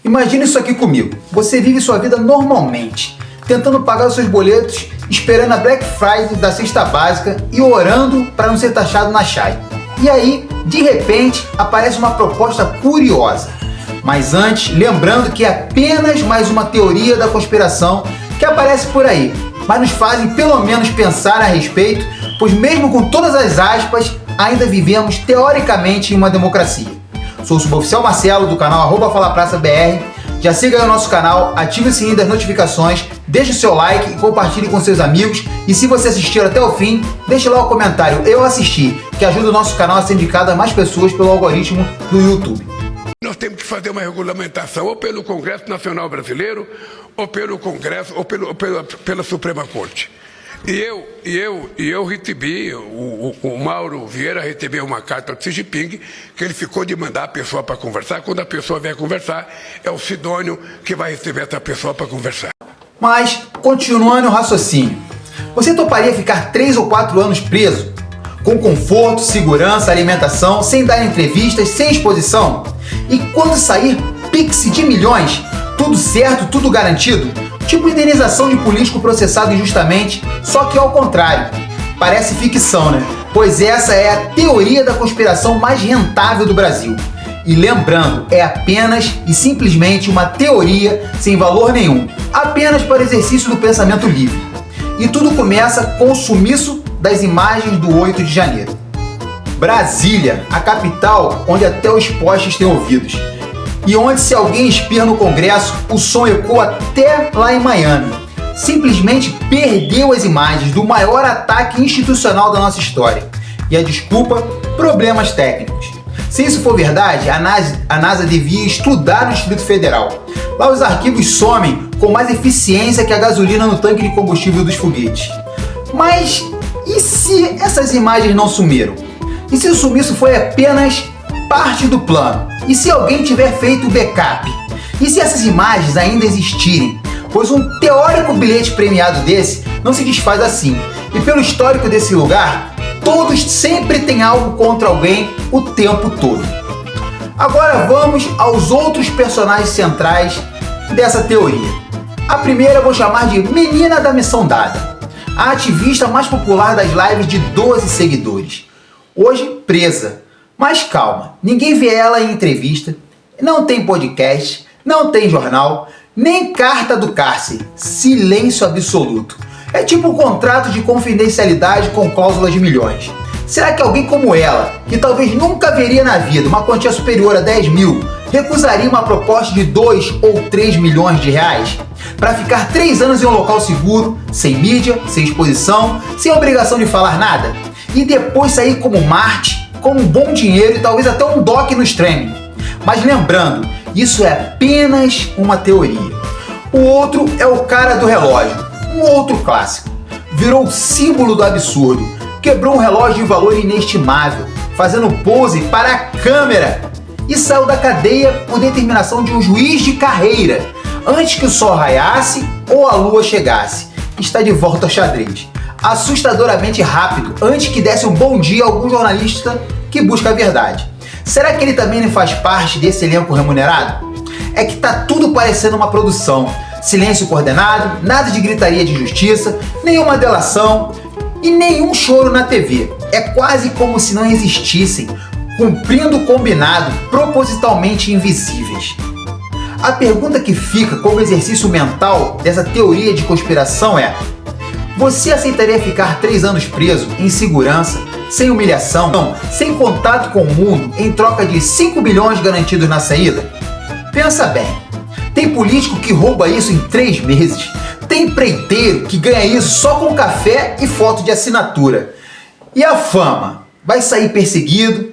Imagine isso aqui comigo. Você vive sua vida normalmente, tentando pagar os seus boletos, esperando a Black Friday da cesta básica e orando para não ser taxado na Chay. E aí, de repente, aparece uma proposta curiosa. Mas antes, lembrando que é apenas mais uma teoria da conspiração que aparece por aí, mas nos fazem pelo menos pensar a respeito, pois mesmo com todas as aspas, ainda vivemos teoricamente em uma democracia. Sou o suboficial Marcelo, do canal @FalaPraçaBR. Já siga aí o nosso canal, ative o sininho das notificações, deixe o seu like e compartilhe com seus amigos. E se você assistiu até o fim, deixe lá o comentário "Eu assisti", que ajuda o nosso canal a ser indicado a mais pessoas pelo algoritmo do YouTube. Nós temos que fazer uma regulamentação ou pelo Congresso Nacional Brasileiro, ou pelo Congresso, ou pela Suprema Corte. E eu recebi, o Mauro Vieira recebeu uma carta do Xi Jinping, que ele ficou de mandar a pessoa para conversar. Quando a pessoa vier conversar, é o Sidônio que vai receber essa pessoa para conversar. Mas, continuando o raciocínio, você toparia ficar 3 ou 4 anos preso? Com conforto, segurança, alimentação, sem dar entrevistas, sem exposição? E quando sair Pix de milhões, tudo certo, tudo garantido? Tipo indenização de político processado injustamente, só que ao contrário. Parece ficção, né? Pois essa é a teoria da conspiração mais rentável do Brasil. E lembrando, é apenas e simplesmente uma teoria sem valor nenhum, apenas para exercício do pensamento livre. E tudo começa com o sumiço das imagens do 8 de janeiro. Brasília, a capital onde até os postes têm ouvidos. E onde, se alguém espirra no Congresso, o som ecoa até lá em Miami. Simplesmente perdeu as imagens do maior ataque institucional da nossa história. E a desculpa, problemas técnicos. Se isso for verdade, a NASA devia estudar no Distrito Federal. Lá os arquivos somem com mais eficiência que a gasolina no tanque de combustível dos foguetes. Mas e se essas imagens não sumiram? E se o sumiço foi apenas parte do plano? E se alguém tiver feito o backup? E se essas imagens ainda existirem? Pois um teórico bilhete premiado desse não se desfaz assim. E pelo histórico desse lugar, todos sempre têm algo contra alguém o tempo todo. Agora vamos aos outros personagens centrais dessa teoria. A primeira eu vou chamar de Menina da Missão Dada, a ativista mais popular das lives de 12 seguidores. Hoje presa. Mas calma, ninguém vê ela em entrevista, não tem podcast, não tem jornal, nem carta do cárcere. Silêncio absoluto. É tipo um contrato de confidencialidade com cláusulas de milhões. Será que alguém como ela, que talvez nunca veria na vida uma quantia superior a 10 mil, recusaria uma proposta de 2 ou 3 milhões de reais? Para ficar 3 anos em um local seguro, sem mídia, sem exposição, sem obrigação de falar nada? E depois sair como Marte, com um bom dinheiro e talvez até um doc no streaming. Mas lembrando, isso é apenas uma teoria. O outro é o cara do relógio, um outro clássico. Virou o símbolo do absurdo, quebrou um relógio de valor inestimável, fazendo pose para a câmera, e saiu da cadeia por determinação de um juiz de carreira, antes que o sol raiasse ou a lua chegasse. Está de volta ao xadrez. Assustadoramente rápido, antes que desse um bom dia a algum jornalista que busca a verdade. Será que ele também não faz parte desse elenco remunerado? É que tá tudo parecendo uma produção. Silêncio coordenado, nada de gritaria de justiça, nenhuma delação e nenhum choro na TV. É quase como se não existissem, cumprindo o combinado, propositalmente invisíveis. A pergunta que fica como exercício mental dessa teoria de conspiração é: você aceitaria ficar 3 anos preso, em segurança, sem humilhação, sem contato com o mundo, em troca de 5 bilhões garantidos na saída? Pensa bem, tem político que rouba isso em 3 meses, tem empreiteiro que ganha isso só com café e foto de assinatura. E a fama? Vai sair perseguido,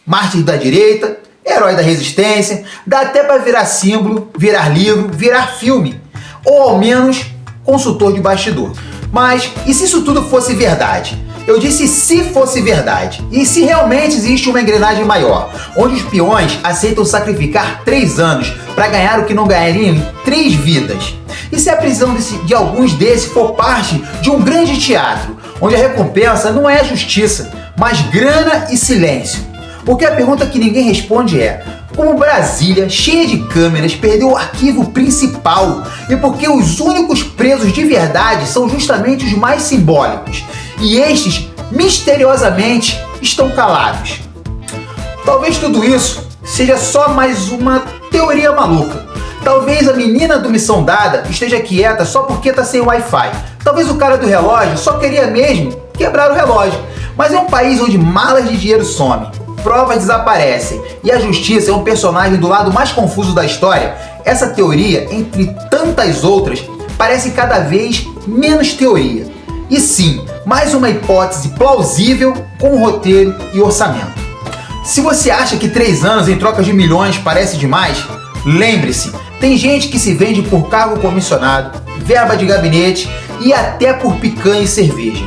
mártir da direita, herói da resistência, dá até para virar símbolo, virar livro, virar filme, ou ao menos consultor de bastidor. Mas e se isso tudo fosse verdade? Eu disse se fosse verdade. E se realmente existe uma engrenagem maior, onde os peões aceitam sacrificar 3 anos para ganhar o que não ganhariam em 3 vidas? E se a prisão de alguns desses for parte de um grande teatro, onde a recompensa não é justiça, mas grana e silêncio? Porque a pergunta que ninguém responde é: como Brasília, cheia de câmeras, perdeu o arquivo principal e porque os únicos presos de verdade são justamente os mais simbólicos e estes, misteriosamente, estão calados. Talvez tudo isso seja só mais uma teoria maluca. Talvez a menina do Missão Dada esteja quieta só porque está sem Wi-Fi. Talvez o cara do relógio só queria mesmo quebrar o relógio. Mas é um país onde malas de dinheiro somem, provas desaparecem e a justiça é um personagem do lado mais confuso da história. Essa teoria, entre tantas outras, parece cada vez menos teoria. E sim, mais uma hipótese plausível com roteiro e orçamento. Se você acha que 3 anos em troca de milhões parece demais, lembre-se, tem gente que se vende por cargo comissionado, verba de gabinete e até por picanha e cerveja.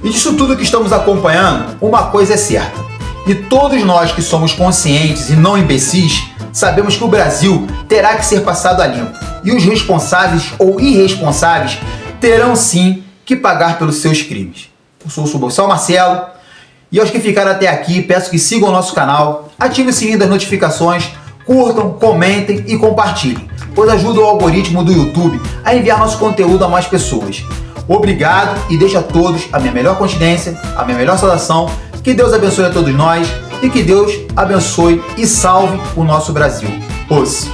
E disso tudo que estamos acompanhando, uma coisa é certa. E todos nós que somos conscientes e não imbecis, sabemos que o Brasil terá que ser passado a limpo. E os responsáveis ou irresponsáveis terão sim que pagar pelos seus crimes. Eu sou o Suboficial Marcelo e aos que ficaram até aqui, peço que sigam o nosso canal, ativem o sininho das notificações, curtam, comentem e compartilhem, pois ajuda o algoritmo do YouTube a enviar nosso conteúdo a mais pessoas. Obrigado e deixo a todos a minha melhor continência, a minha melhor saudação. Que Deus abençoe a todos nós e que Deus abençoe e salve o nosso Brasil. Os